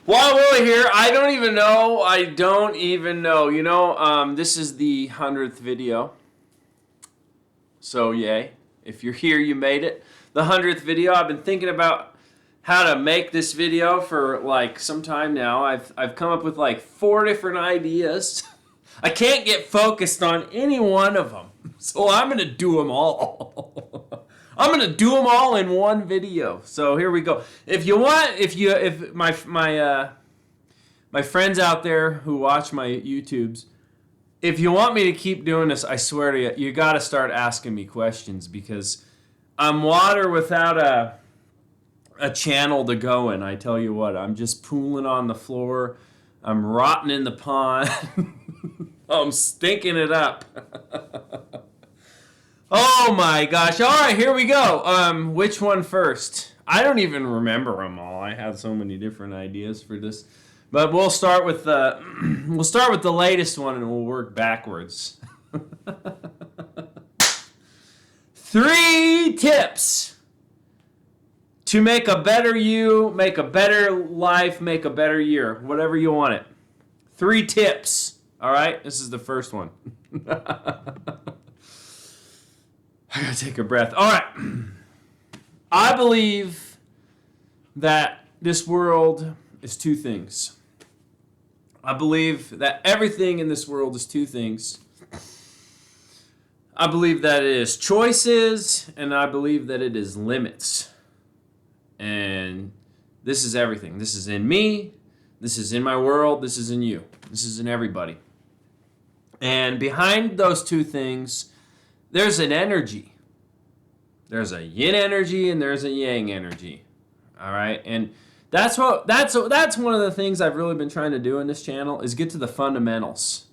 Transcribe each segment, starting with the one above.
Well, Willy here. I don't even know. This is the 100th video. So, yay. If you're here, you made it. The 100th video. I've been thinking about how to make this video for like some time now. I've come up with like 4 different ideas. I can't get focused on any one of them. So I'm going to do them all. I'm gonna do them all in one video. So here we go. If my friends out there who watch my YouTubes, if you want me to keep doing this, I swear to you, you got to start asking me questions because I'm water without a channel to go in. I tell you what, I'm just pooling on the floor. I'm rotting in the pond. I'm stinking it up. Oh my gosh. All right, here we go. Which one first? I don't even remember them all. I have so many different ideas for this. But we'll start with the latest one and we'll work backwards. 3 tips to make a better you, make a better life, make a better year, whatever you want it. 3 tips. All right? This is the first one. I gotta take a breath. All right. I believe that this world is 2 things. I believe that everything in this world is 2 things. I believe that it is choices, and I believe that it is limits. And this is everything. This is in me. This is in my world. This is in you. This is in everybody. And behind those 2 things, there's an energy. There's a yin energy and there's a yang energy. All right? And that's one of the things I've really been trying to do in this channel is get to the fundamentals.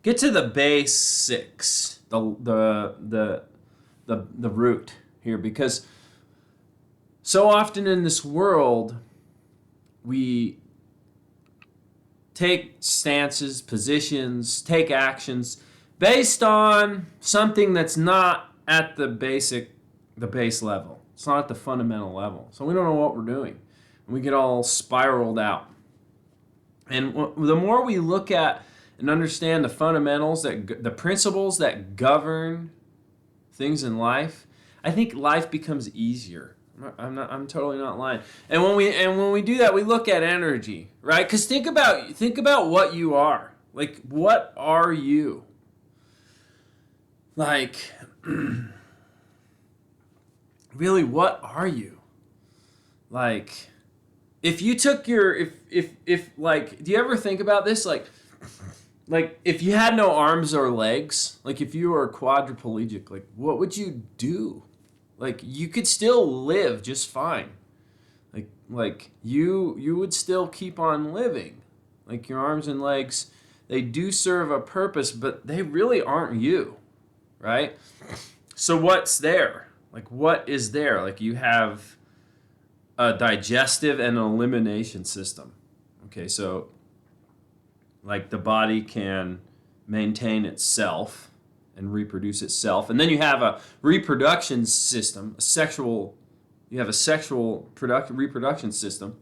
Get to the basics, the root here, because so often in this world we take stances, positions, take actions based on something that's not at the base level. It's not at the fundamental level. So we don't know what we're doing. And we get all spiraled out. And the more we look at and understand the fundamentals, the principles that govern things in life, I think life becomes easier. I'm totally not lying. And when we do that, we look at energy, right? Because think about what you are. Like, what are you? Like, really, what are you? Like, if you took your, if like, do you ever think about this? Like if you had no arms or legs, like if you were quadriplegic, like what would you do? Like, you could still live just fine. Like you would still keep on living. Like, your arms and legs, they do serve a purpose, but they really aren't you. Right? So what's there? Like, what is there? Like, you have a digestive and an elimination system. Okay, so like the body can maintain itself and reproduce itself. And then you have a reproduction system, you have a sexual reproduction system.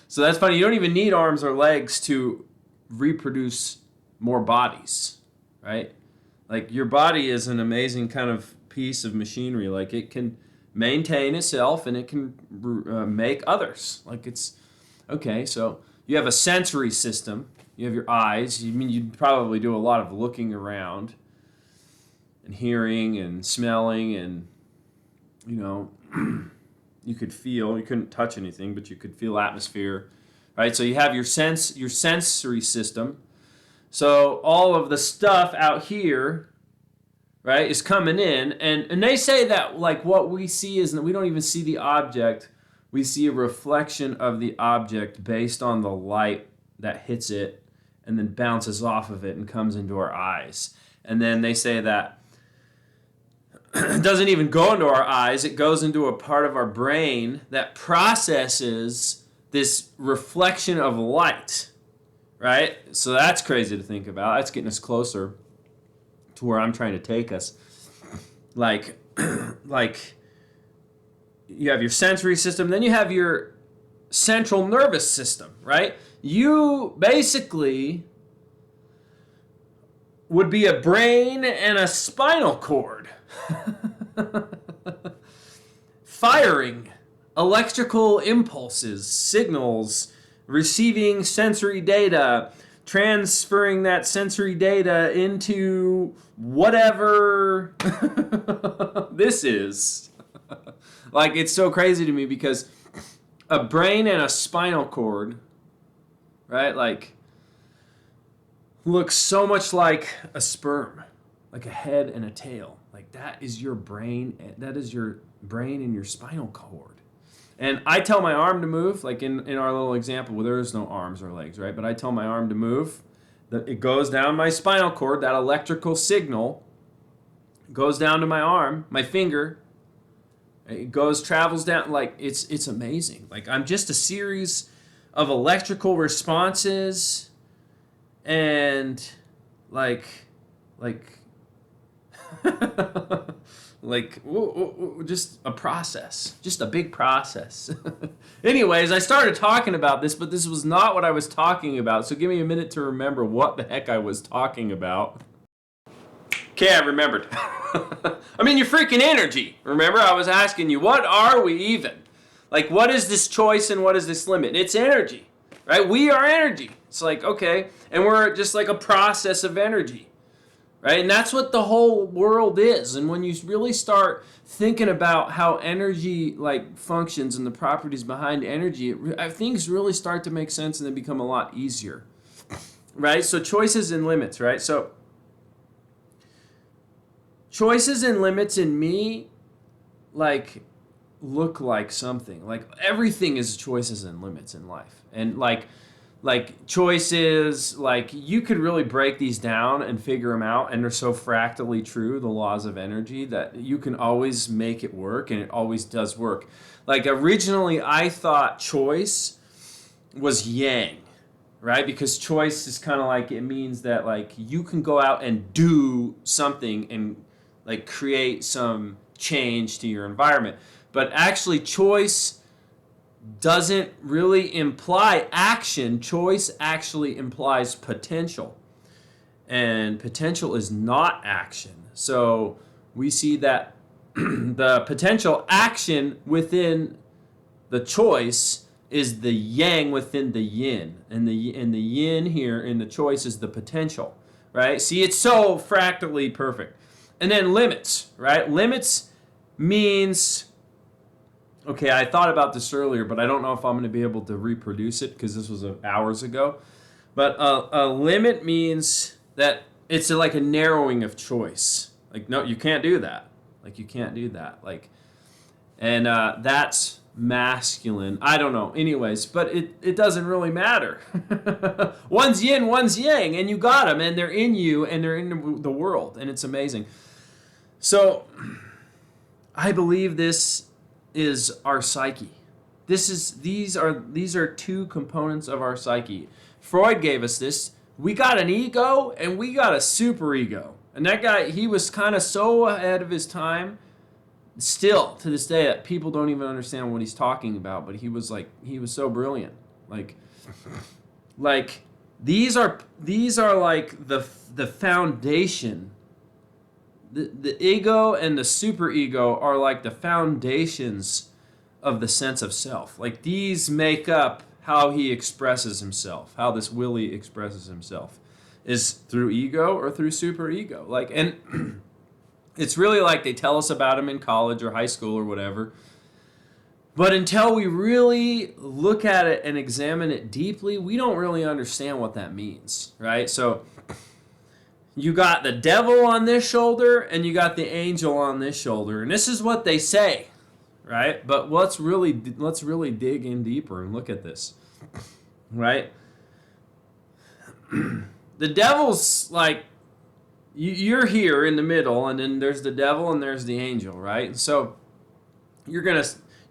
So that's funny. You don't even need arms or legs to reproduce more bodies, right? Like, your body is an amazing kind of piece of machinery. Like, it can maintain itself and it can make others. Like, it's okay. So you have a sensory system. You have your eyes. You'd probably do a lot of looking around and hearing and smelling, and you could feel. You couldn't touch anything, but you could feel atmosphere, right? So you have your sensory system. So all of the stuff out here, right, is coming in, and they say that, like, what we see is that we don't even see the object. We see a reflection of the object based on the light that hits it and then bounces off of it and comes into our eyes. And then they say that it doesn't even go into our eyes. It goes into a part of our brain that processes this reflection of light. Right? So that's crazy to think about. That's getting us closer to where I'm trying to take us. Like you have your sensory system, then you have your central nervous system, right? You basically would be a brain and a spinal cord firing electrical impulses, signals, receiving sensory data, transferring that sensory data into whatever this is. Like, it's so crazy to me because a brain and a spinal cord, right, like, looks so much like a sperm, like a head and a tail. Like, that is your brain. That is your brain and your spinal cord. And I tell my arm to move, like in our little example where there is no arms or legs, right? But I tell my arm to move. It goes down my spinal cord. That electrical signal goes down to my arm, my finger. It travels down. Like, it's amazing. Like, I'm just a series of electrical responses and like like just a process, just a big process. Anyways, I started talking about this, but this was not what I was talking about. So give me a minute to remember what the heck I was talking about. Okay, I remembered. I mean, your freaking energy. Remember, I was asking you, what are we even? Like, what is this choice and what is this limit? It's energy, right? We are energy. It's like, okay, and we're just like a process of energy, right? And that's what the whole world is. And when you really start thinking about how energy like functions and the properties behind energy, things really start to make sense and they become a lot easier, right? So choices and limits, right? So choices and limits in me, like, look like something. Like, everything is choices and limits in life. And like choices, like, you could really break these down and figure them out, and they're so fractally true, the laws of energy, that you can always make it work, and it always does work. Like, originally I thought choice was yang, right? Because choice is kind of like, it means that like you can go out and do something and like create some change to your environment. But actually choice doesn't really imply action. Choice actually implies potential. And potential is not action. So we see that the potential action within the choice is the yang within the yin. And the yin here in the choice is the potential, right? See, it's so fractally perfect. And then limits, right? Limits means, okay, I thought about this earlier, but I don't know if I'm going to be able to reproduce it because this was hours ago. But a limit means that it's like a narrowing of choice. Like, no, you can't do that. Like, you can't do that. Like, and that's masculine. I don't know. Anyways, but it doesn't really matter. One's yin, one's yang, and you got them, and they're in you, and they're in the world, and it's amazing. So, I believe this is our psyche. These are two components of our psyche. Freud gave us this. We got an ego and we got a superego. And that guy, he was kind of so ahead of his time, still to this day, that people don't even understand what he's talking about. But he was so brilliant. Like these are like the foundation. The ego and the superego are like the foundations of the sense of self. Like, these make up how he expresses himself, how this Willy expresses himself, is through ego or through superego. Like, and it's really like they tell us about him in college or high school or whatever. But until we really look at it and examine it deeply, we don't really understand what that means, right? So you got the devil on this shoulder and you got the angel on this shoulder. And this is what they say, right? But let's really dig in deeper and look at this, right? The devil's like, you're here in the middle, and then there's the devil and there's the angel, right? And so your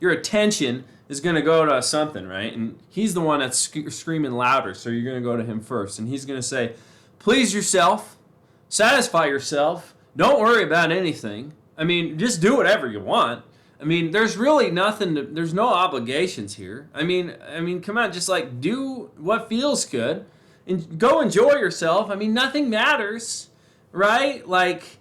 attention is going to go to something, right? And he's the one that's screaming louder, so you're going to go to him first. And he's going to say, please yourself. Satisfy yourself. Don't worry about anything. I mean, just do whatever you want. I mean, there's really nothing. There's no obligations here. I mean, come on, just like do what feels good, and go enjoy yourself. I mean, nothing matters, right? Like,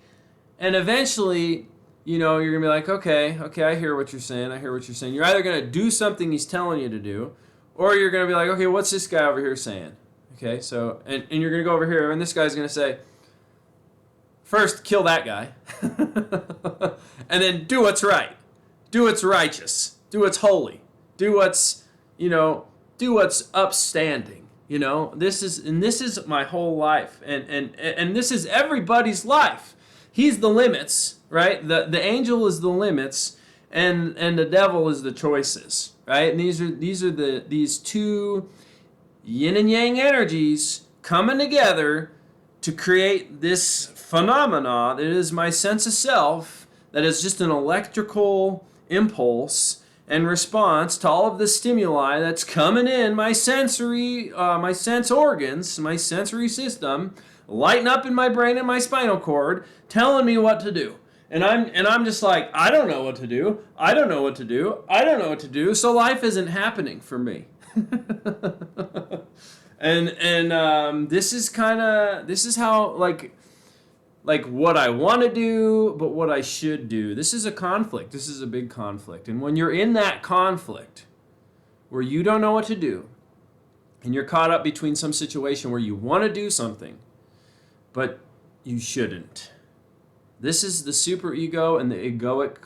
and eventually, you're gonna be like, okay, I hear what you're saying. I hear what you're saying. You're either gonna do something he's telling you to do, or you're gonna be like, okay, what's this guy over here saying? Okay, so and you're gonna go over here, and this guy's gonna say, first, kill that guy, and then do what's right. Do what's righteous. Do what's holy. Do what's, do what's upstanding. This is my whole life, and this is everybody's life. He's the limits, right? The angel is the limits, and the devil is the choices, right? And these two yin and yang energies coming together to create this phenomena that is my sense of self, that is just an electrical impulse and response to all of the stimuli that's coming in my sense organs, my sensory system, lighting up in my brain and my spinal cord, telling me what to do. And I'm just like, I don't know what to do. I don't know what to do. I don't know what to do. So life isn't happening for me. and this is how like what I want to do, but what I should do. This is a conflict. This is a big conflict. And when you're in that conflict where you don't know what to do, and you're caught up between some situation where you want to do something, but you shouldn't. This is the superego and the egoic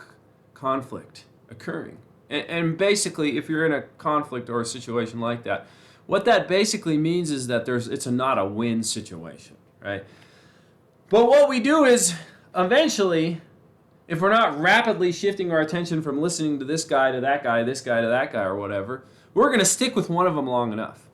conflict occurring. And basically, if you're in a conflict or a situation like that, what that basically means is that it's not a win situation, right? But what we do is, eventually, if we're not rapidly shifting our attention from listening to this guy to that guy, this guy to that guy, or whatever, we're going to stick with one of them long enough.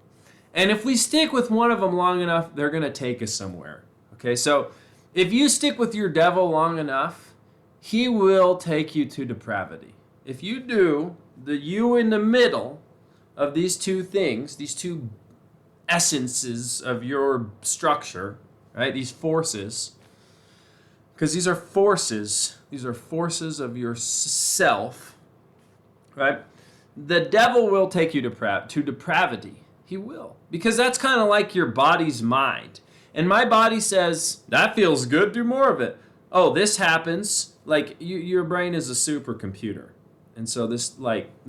And if we stick with one of them long enough, they're going to take us somewhere. Okay, so if you stick with your devil long enough, he will take you to depravity. If you do, the you in the middle of these two things, these two essences of your structure, right? These forces, because these are forces of your self, right? The devil will take you to depravity. He will, because that's kind of like your body's mind. And my body says, that feels good, do more of it. Oh, this happens. Like your brain is a supercomputer. And so this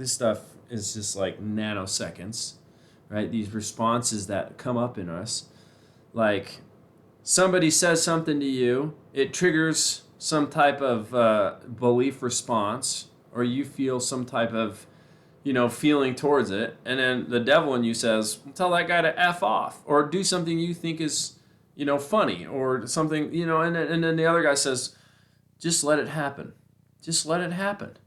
stuff is just like nanoseconds, right? These responses that come up in us, like somebody says something to you, it triggers some type of belief response, or you feel some type of, feeling towards it. And then the devil in you says, tell that guy to F off, or do something you think is, funny, or something, and then the other guy says, just let it happen. Just let it happen.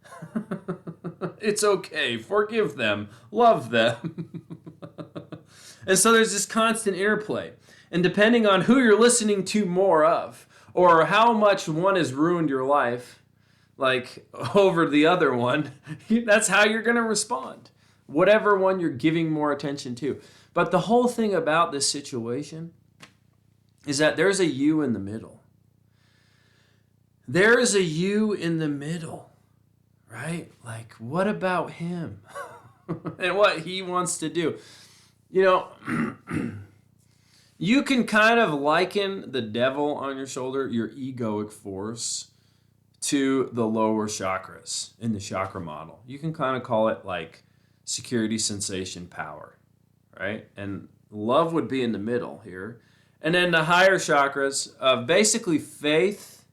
It's okay. Forgive them. Love them. And so there's this constant interplay. And depending on who you're listening to more of, or how much one has ruined your life, like over the other one, that's how you're going to respond. Whatever one you're giving more attention to. But the whole thing about this situation is that there's a you in the middle. There is a you in the middle, right? Like, what about him? And what he wants to do. You can kind of liken the devil on your shoulder, your egoic force, to the lower chakras in the chakra model. You can kind of call it like security, sensation, power, right? And love would be in the middle here. And then the higher chakras of basically faith,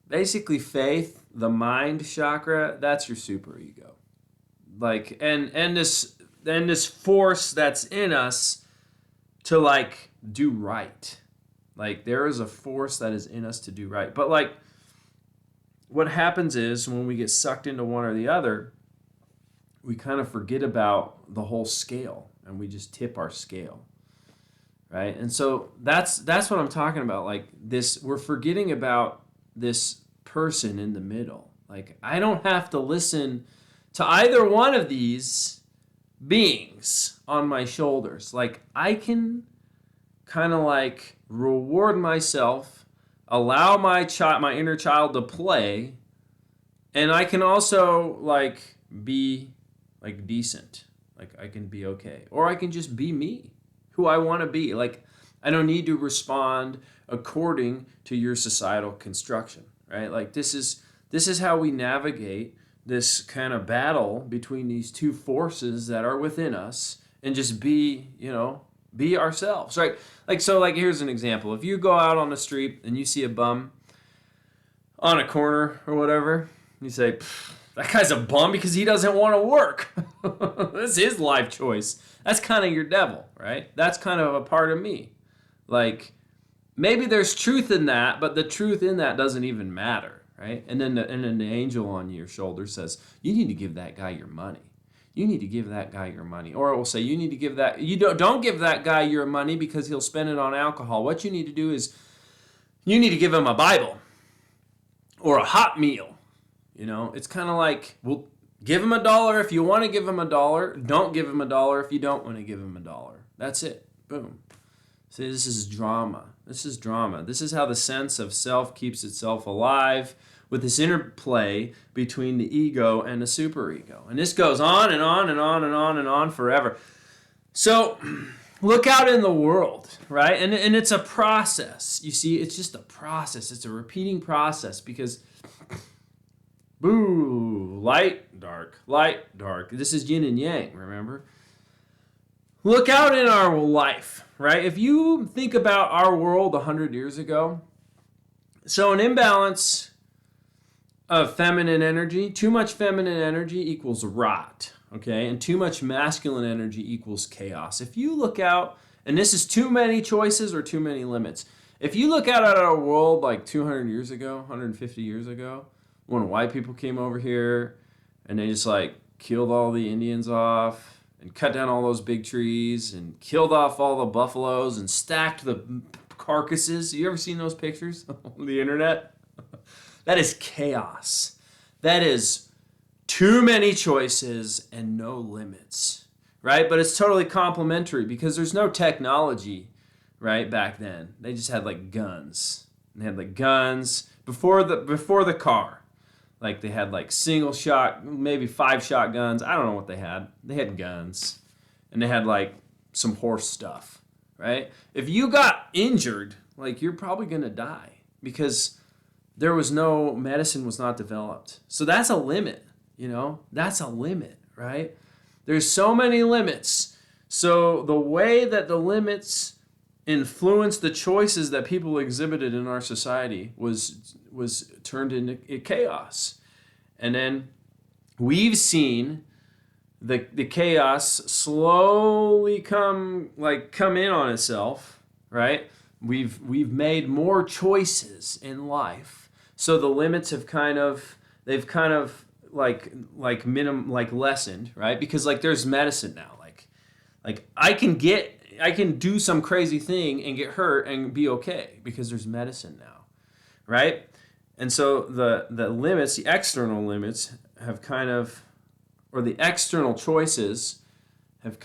the mind chakra, that's your superego. Like, and this force that's in us to like do right. Like, there is a force that is in us to do right. But like, what happens is when we get sucked into one or the other, we kind of forget about the whole scale, and we just tip our scale, right? And so that's what I'm talking about. Like this, we're forgetting about this person in the middle. Like, I don't have to listen to either one of these beings on my shoulders. Like, I can kind of like reward myself, allow my inner child to play, And I can also like be like decent. Like I can be okay. Or I can just be me, who I want to be. Like I don't need to respond according to your societal construction, right? Like this is how we navigate this kind of battle between these two forces that are within us and just be, be ourselves, right? Like so like here's an example. If you go out on the street and you see a bum on a corner or whatever, you say, that guy's a bum because he doesn't want to work. That's his life choice. That's kind of your devil, right? That's kind of a part of me. Like, maybe there's truth in that, but the truth in that doesn't even matter, right? And then the angel on your shoulder says, you need to give that guy your money. You need to give that guy your money. Or it will say, you need to give that, you don't give that guy your money because he'll spend it on alcohol. What you need to do is, you need to give him a Bible or a hot meal. It's kind of like, well, give him $1 if you want to give him $1. Don't give him $1 if you don't want to give him $1. That's it. Boom. See, this is drama. This is drama. This is how the sense of self keeps itself alive with this interplay between the ego and the superego. And this goes on and on and on and on and on forever. So look out in the world, right? And it's a process. You see, it's just a process. It's a repeating process because boo, light, dark, light, dark. This is yin and yang, remember? Look out in our life, right? If you think about our world 100 years ago, so an imbalance of feminine energy, too much feminine energy equals rot, okay? And too much masculine energy equals chaos. If you look out, and this is too many choices or too many limits. If you look out at our world like 200 years ago, 150 years ago, when white people came over here and they just like killed all the Indians off and cut down all those big trees and killed off all the buffaloes and stacked the carcasses. You ever seen those pictures on the internet? That is chaos. That is too many choices and no limits, right? But it's totally complementary because there's no technology, right, back then. They just had like guns. They had like guns before the car. Like they had like single shot, maybe 5 shotguns. I don't know what they had. They had guns. And they had like some horse stuff, right? If you got injured, like you're probably going to die because there was no, medicine was not developed. So that's a limit, That's a limit, right? There's so many limits. So the way that the limits influenced the choices that people exhibited in our society was turned into chaos. And then we've seen the chaos slowly come in on itself, right? We've made more choices in life. So the limits have they've lessened, right? Because like there's medicine now. Like I can do some crazy thing and get hurt and be okay because there's medicine now, right? And so the limits, the external limits have or the external choices have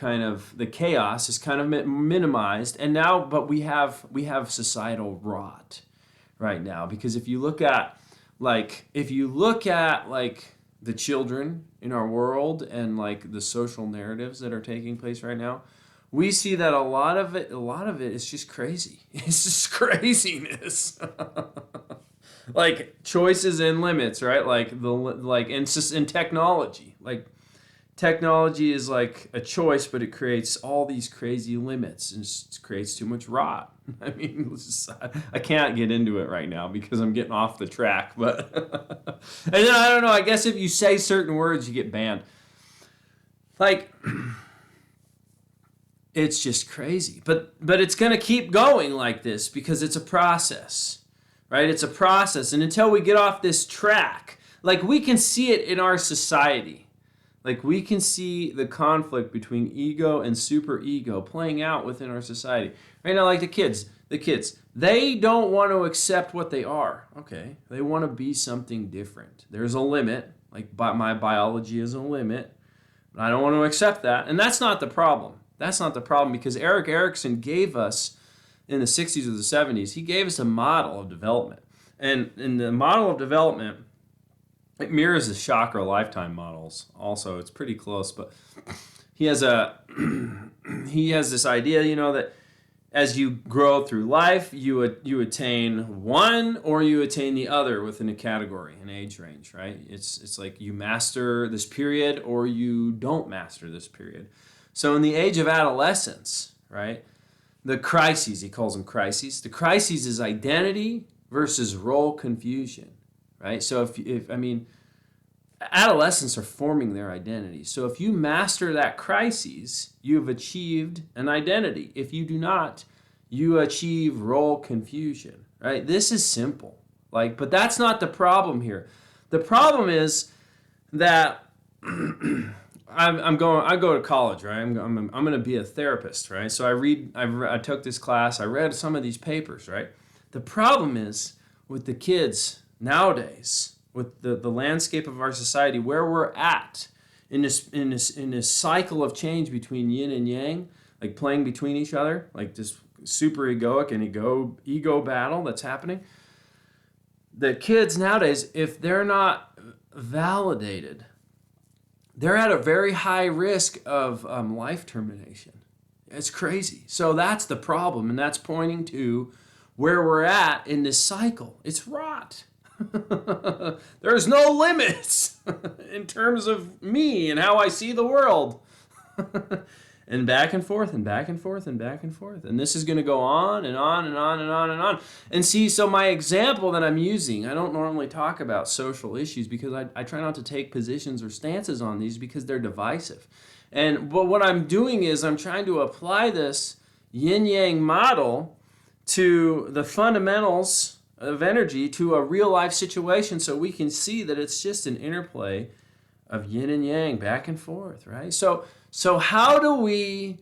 the chaos is kind of minimized. And now, but we have societal rot right now because if you look at the children in our world and like the social narratives that are taking place right now, we see that a lot of it is just crazy. It's just craziness. Like choices and limits, right? In technology. Like technology is like a choice, but it creates all these crazy limits and it creates too much rot. I mean, I can't get into it right now because I'm getting off the track, but and then I don't know, I guess if you say certain words, you get banned. Like, it's just crazy. But it's going to keep going like this because it's a process, right? It's a process. And until we get off this track, like we can see it in our society. Like we can see the conflict between ego and superego playing out within our society. Right now, like the kids, they don't want to accept what they are. Okay, they want to be something different. There's a limit. Like my biology is a limit. But I don't want to accept that. And that's not the problem. That's not the problem because Erik Erikson gave us, in the 60s or the 70s, he gave us a model of development. And in the model of development, It mirrors the chakra lifetime models. Also, it's pretty close, but he has a he has this idea, that as you grow through life, you attain one or you attain the other within a category, an age range, right? It's like you master this period or you don't master this period. So in the age of adolescence, right, the crises, he calls them crises. The crises is identity versus role confusion, right? So if adolescents are forming their identity. So if you master that crisis, you've achieved an identity. If you do not, you achieve role confusion, right? This is simple. But that's not the problem here. The problem is that I go to college, right? I'm going to be a therapist, right? So I took this class, I read some of these papers, right? The problem is with the kids nowadays, with the landscape of our society, where we're at in this cycle of change between yin and yang, like playing between each other, like this super egoic and ego battle that's happening. The kids nowadays, if they're not validated, they're at a very high risk of life termination. It's crazy. So that's the problem, and that's pointing to where we're at in this cycle. It's rot. There's no limits in terms of me and how I see the world. And back and forth and back and forth and back and forth. And this is going to go on and on and on and on and on. And see, so my example that I'm using, I don't normally talk about social issues because I try not to take positions or stances on these because they're divisive. But what I'm doing is I'm trying to apply this yin-yang model to the fundamentals of energy to a real life situation so we can see that it's just an interplay of yin and yang back and forth, right? So how do we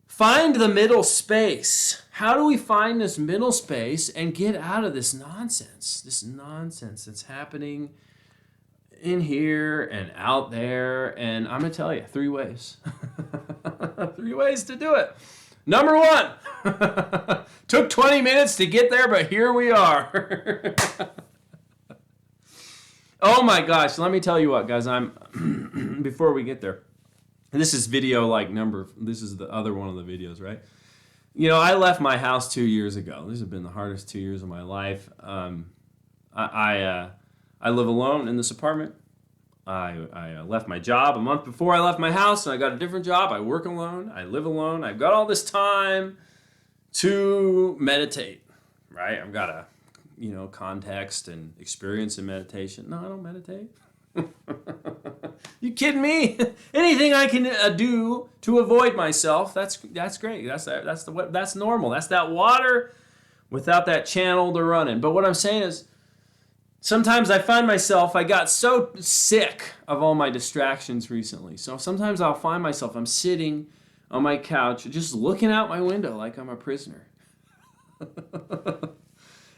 find the middle space? How do we find this middle space and get out of this nonsense that's happening in here and out there? And I'm going to tell you 3 ways. 3 ways to do it. Number 1, took 20 minutes to get there, but here we are. Oh my gosh, let me tell you what, guys, before we get there, this is this is the other one of the videos, right? I left my house 2 years ago. These have been the hardest 2 years of my life. I live alone in this apartment. I left my job a month before I left my house, and I got a different job. I work alone. I live alone. I've got all this time to meditate, right? I've got a, context and experience in meditation. No, I don't meditate. You kidding me? Anything I can do to avoid myself, that's great. That's normal. That's that water without that channel to run in. But what I'm saying is, sometimes I find myself, I got so sick of all my distractions recently. So sometimes I'll find myself, I'm sitting on my couch, just looking out my window like I'm a prisoner.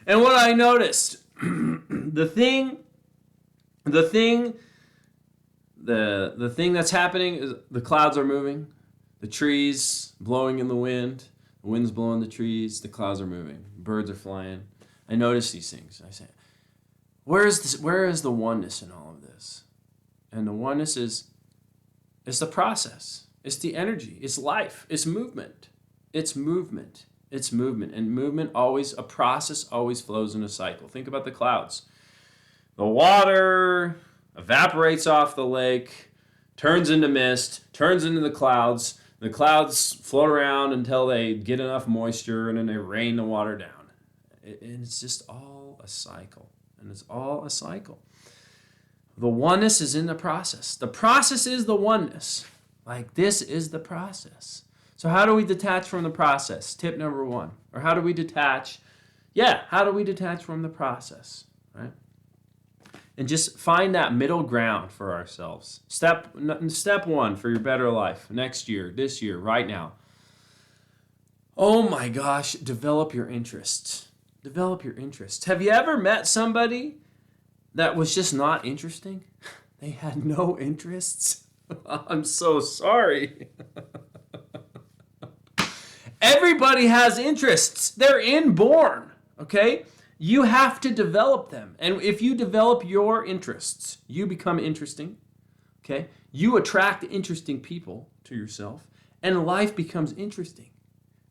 And what I noticed, the thing that's happening is the clouds are moving, the trees blowing in the wind's blowing the trees, the clouds are moving, birds are flying. I notice these things. I say, where is the oneness in all of this? And the oneness is the process. It's the energy. It's life. It's movement. It's movement. It's movement. And movement a process always flows in a cycle. Think about the clouds. The water evaporates off the lake, turns into mist, turns into the clouds. The clouds float around until they get enough moisture, and then they rain the water down. And it's just all a cycle. And it's all a cycle. The oneness is in the process. The process is the oneness. This is the process. So how do we detach from the process? Tip number 1. Or how do we detach? How do we detach from the process? Right? And just find that middle ground for ourselves. Step 1 for your better life. Next year, this year, right now. Oh my gosh, develop your interests. Develop your interests. Have you ever met somebody that was just not interesting? They had no interests. I'm so sorry. Everybody has interests. They're inborn, okay? You have to develop them. And if you develop your interests, you become interesting. Okay? You attract interesting people to yourself, and life becomes interesting,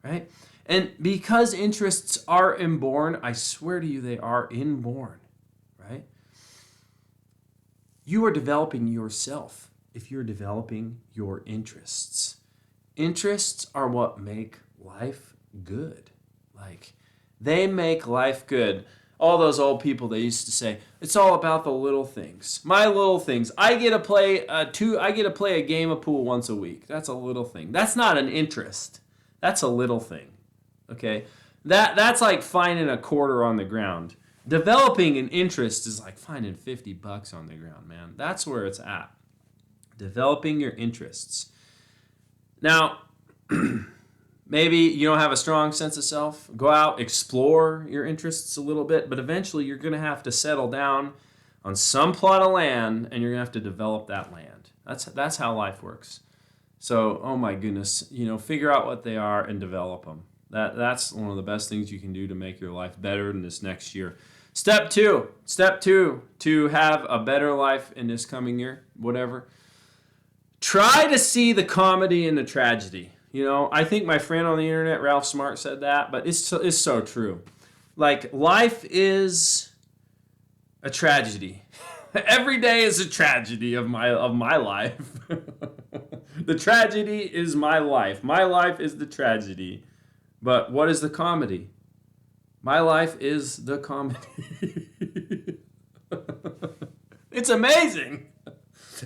right? And because interests are inborn, I swear to you, they are inborn, right? You are developing yourself if you're developing your interests. Interests are what make life good. Like, they make life good. All those old people, they used to say, it's all about the little things. My little things. I get to play a game of pool once a week. That's a little thing. That's not an interest. That's a little thing. Okay? That's like finding a quarter on the ground. Developing an interest is like finding $50 on the ground, man. That's where it's at. Developing your interests. Now, maybe you don't have a strong sense of self. Go out, explore your interests a little bit, but eventually you're going to have to settle down on some plot of land, and you're going to have to develop that land. That's how life works. So, oh my goodness, figure out what they are and develop them. That's one of the best things you can do to make your life better in this next year. Step two, to have a better life in this coming year, whatever. Try to see the comedy in the tragedy. I think my friend on the internet, Ralph Smart, said that, but it's so true. Like, life is a tragedy. Every day is a tragedy of my life. The tragedy is my life. My life is the tragedy. But what is the comedy? My life is the comedy. It's amazing.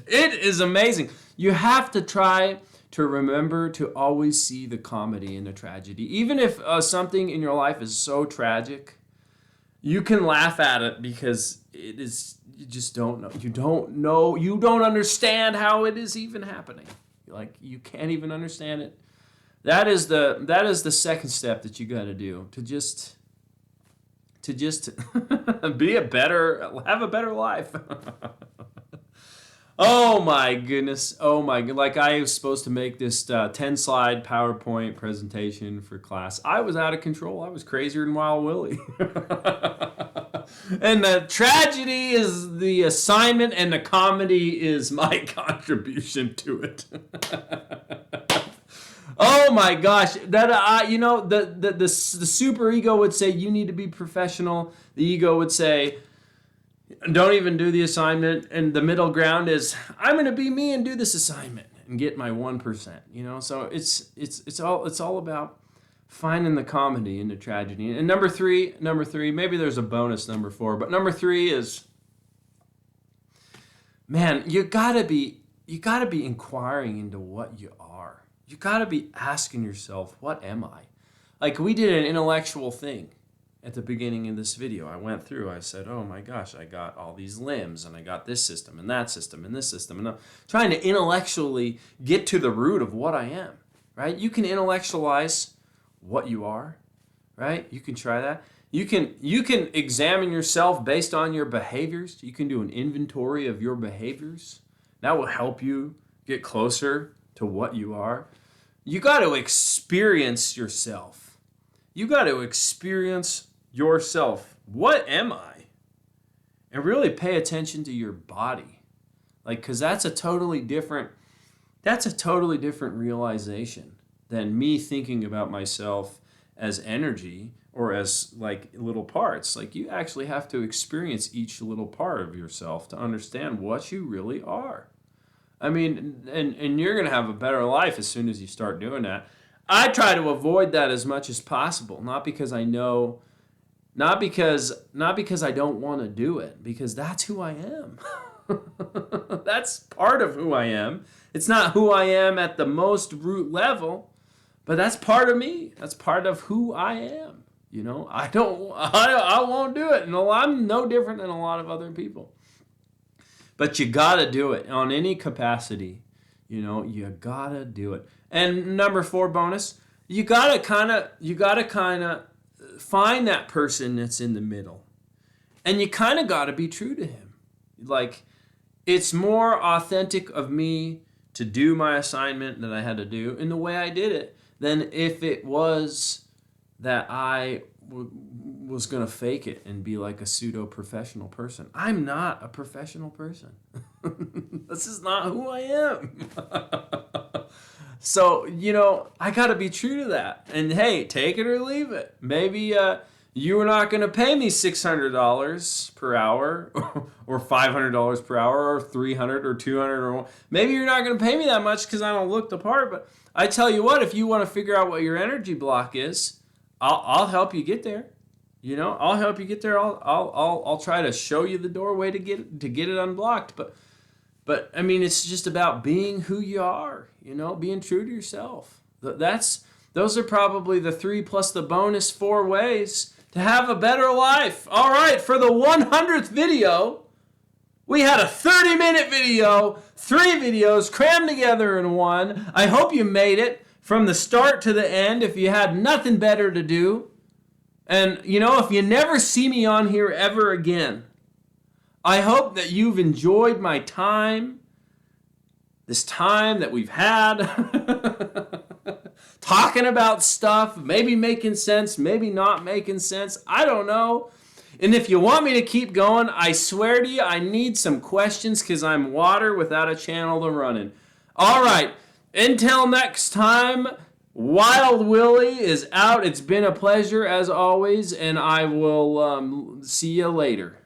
It is amazing. You have to try to remember to always see the comedy in the tragedy. Even if something in your life is so tragic, you can laugh at it because it is. You just don't know. You don't understand how it is even happening. Like, you can't even understand it. That is the second step that you got to do to just have a better life. Oh my goodness. Like, I was supposed to make this 10-slide PowerPoint presentation for class. I was out of control. I was crazier than Wild Willy. And the tragedy is the assignment, and the comedy is my contribution to it. Oh my gosh! That the superego would say you need to be professional. The ego would say, don't even do the assignment. And the middle ground is, I'm going to be me and do this assignment and get my 1%. So it's all about finding the comedy in the tragedy. And number three, maybe there's a bonus number 4, but number 3 is, man, you gotta be inquiring into what you are. You gotta be asking yourself, what am I? Like, we did an intellectual thing at the beginning of this video. I said, oh my gosh, I got all these limbs, and I got this system and that system and this system, and I'm trying to intellectually get to the root of what I am, right? You can intellectualize what you are, right? You can try that. You can examine yourself based on your behaviors. You can do an inventory of your behaviors. That will help you get closer to what you are. You got to experience yourself. You got to experience yourself. What am I? And really pay attention to your body. Like, because that's a totally different realization than me thinking about myself as energy or as like little parts. Like, you actually have to experience each little part of yourself to understand what you really are. I mean, and you're going to have a better life as soon as you start doing that. I try to avoid that as much as possible, not because I know, not because I don't want to do it, because that's who I am. That's part of who I am. It's not who I am at the most root level, but that's part of me. That's part of who I am. I won't do it. No, I'm no different than a lot of other people. But you gotta do it on any capacity. You gotta do it. And number 4 bonus, you gotta kind of find that person that's in the middle, and you kind of gotta be true to him. Like, it's more authentic of me to do my assignment that I had to do in the way I did it than if it was that I was going to fake it and be like a pseudo professional person. I'm not a professional person. This is not who I am. So, I got to be true to that. And hey, take it or leave it. Maybe you are not going to pay me $600 per hour or $500 per hour or $300 or $200 or more. Maybe you're not going to pay me that much because I don't look the part. But I tell you what, if you want to figure out what your energy block is, I'll help you get there. I'll help you get there. I'll try to show you the doorway to get it unblocked. But I mean, it's just about being who you are. Being true to yourself. Those are probably the 3 plus the bonus 4 ways to have a better life. All right, for the 100th video, we had a 30-minute video, 3 videos crammed together in one. I hope you made it from the start to the end if you had nothing better to do. And, if you never see me on here ever again, I hope that you've enjoyed my time, this time that we've had, talking about stuff, maybe making sense, maybe not making sense. I don't know. And if you want me to keep going, I swear to you, I need some questions because I'm water without a channel to run in. All right. Until next time, Wild Willy is out. It's been a pleasure as always, and I will see you later.